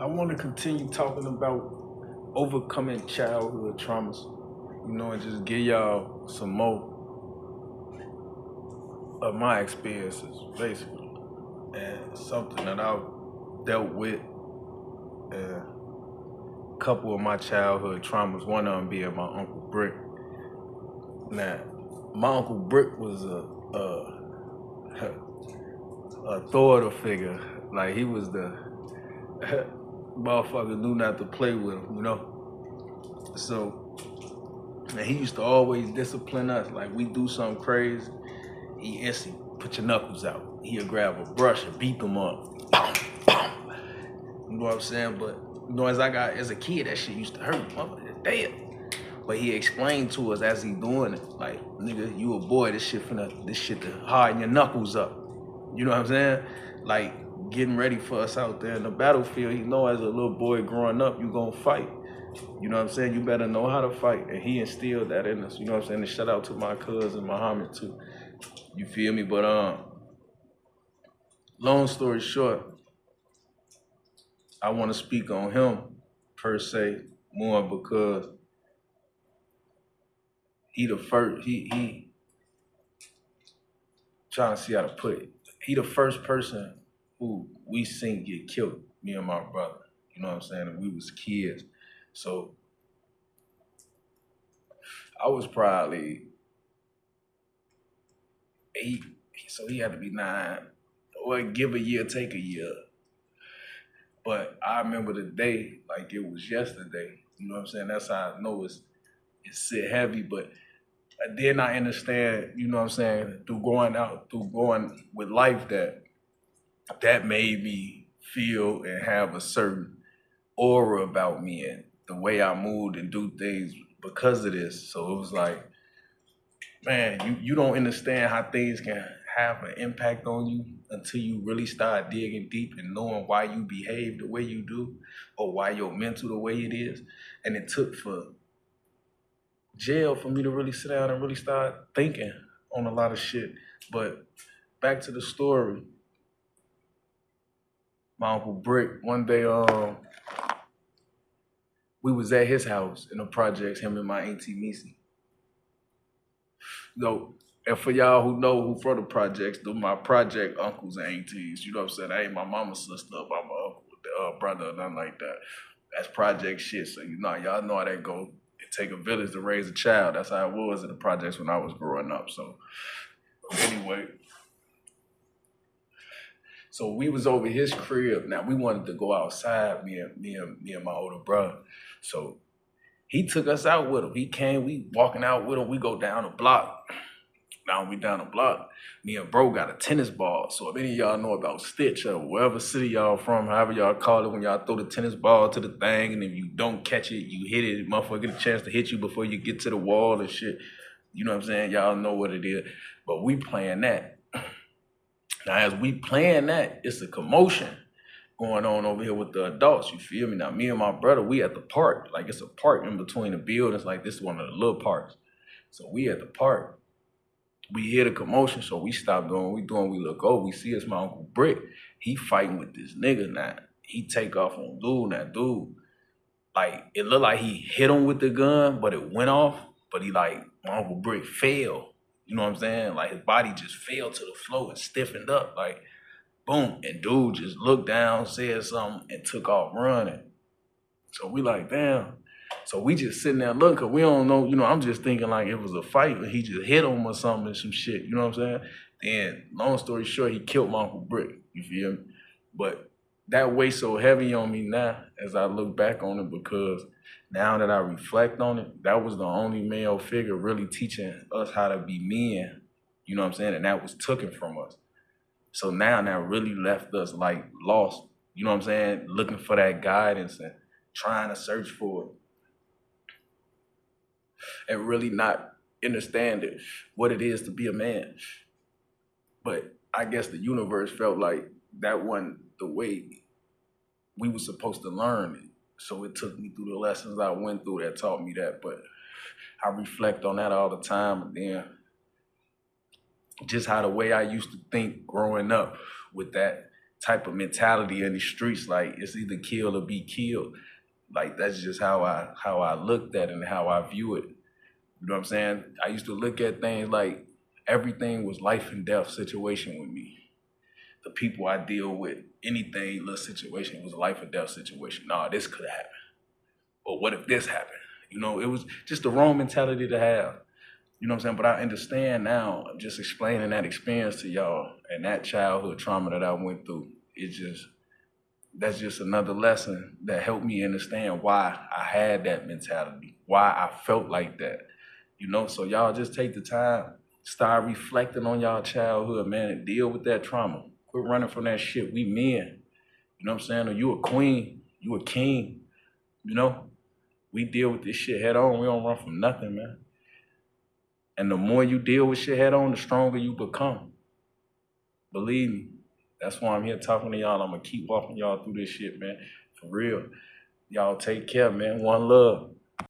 I want to continue talking about overcoming childhood traumas, and just give y'all some more of my experiences, basically, and something that I've dealt with, and a couple of my childhood traumas. One of them being my Uncle Brick. Now, my Uncle Brick was a authoritative figure. Like, he was the motherfucker knew not to play with him. So, and he used to always discipline us. Like, we do something crazy, he instantly put your knuckles out. He'll grab a brush and beat them up. Pow, pow. You know what I'm saying? But as a kid, that shit used to hurt. Motherfucker, damn. But he explained to us as he doing it, like, nigga, you a boy, this shit to harden your knuckles up. You know what I'm saying? Like, getting ready for us out there in the battlefield. He know as a little boy growing up, you gonna fight. You know what I'm saying? You better know how to fight. And he instilled that in us. You know what I'm saying? And shout out to my cousin Muhammad too. You feel me? But long story short, I want to speak on him per se more because he the first. He trying to see how to put it. He the first person who we seen get killed. Me and my brother. You know what I'm saying? And we was kids. So I was probably 8, so he had to be 9. Or give a year, take a year. But I remember the day like it was yesterday. You know what I'm saying? That's how I know it's sit heavy. But then I understand, you know what I'm saying, through going with life that made me feel and have a certain aura about me and the way I moved and do things because of this. So it was like, man, you don't understand how things can have an impact on you until you really start digging deep and knowing why you behave the way you do or why your mental the way it is. And it took for jail for me to really sit down and really start thinking on a lot of shit. But back to the story. My Uncle Brick, one day we was at his house in the projects, him and my auntie Missy. So, and for y'all who know who from the projects, my project uncles and aunties, you know what I'm saying? That ain't my mama's sister or my uncle, brother or nothing like that. That's project shit. So y'all know how that go. It take a village to raise a child. That's how it was in the projects when I was growing up. So anyway, so we was over his crib. Now we wanted to go outside, me and my older brother. So he took us out with him. He came, we walking out with him. We go down the block. Now we down the block. Me and bro got a tennis ball. So if any of y'all know about Stitch or wherever city y'all from, however y'all call it, when y'all throw the tennis ball to the thing, and if you don't catch it, you hit it, motherfucker get a chance to hit you before you get to the wall and shit. You know what I'm saying? Y'all know what it is. But we playing that. Now as we playing that, it's a commotion going on over here with the adults, you feel me? Now, me and my brother, we at the park. Like, it's a park in between the buildings. Like, this is one of the little parks. So we at the park. We hear the commotion, so we stop doing what we doing. We look over, we see it's my Uncle Brick. He fighting with this nigga now. He take off on dude. That dude, like, it looked like he hit him with the gun, but it went off. But my Uncle Brick fell. You know what I'm saying? Like, his body just fell to the floor and stiffened up. Like, boom, and dude just looked down, said something, and took off running. So we like, damn. So we just sitting there looking, because we don't know, I'm just thinking like it was a fight, and he just hit him or something and some shit, you know what I'm saying? Then, long story short, he killed my Uncle Brick, you feel me? But that weighs so heavy on me now as I look back on it, because now that I reflect on it, that was the only male figure really teaching us how to be men, you know what I'm saying? And that was taken from us. So now that really left us like lost, you know what I'm saying? Looking for that guidance and trying to search for it. And really not understanding what it is to be a man. But I guess the universe felt like that wasn't the way we were supposed to learn it. So it took me through the lessons I went through that taught me that. But I reflect on that all the time. And then just how the way I used to think growing up with that type of mentality in the streets. Like, it's either kill or be killed. Like, that's just how I looked at it and how I view it. You know what I'm saying? I used to look at things like everything was life and death situation with me. The people I deal with, anything, little situation was a life or death situation. Nah, this could happen. Or what if this happened? You know, it was just the wrong mentality to have. You know what I'm saying? But I understand now, just explaining that experience to y'all and that childhood trauma that I went through. That's just another lesson that helped me understand why I had that mentality, why I felt like that. You know, so y'all just take the time, start reflecting on y'all childhood, man, and deal with that trauma. Quit running from that shit. We men. You know what I'm saying? Or you a queen, you a king. You know, we deal with this shit head on. We don't run from nothing, man. And the more you deal with shit head on, the stronger you become. Believe me. That's why I'm here talking to y'all. I'm going to keep walking y'all through this shit, man. For real. Y'all take care, man. One love.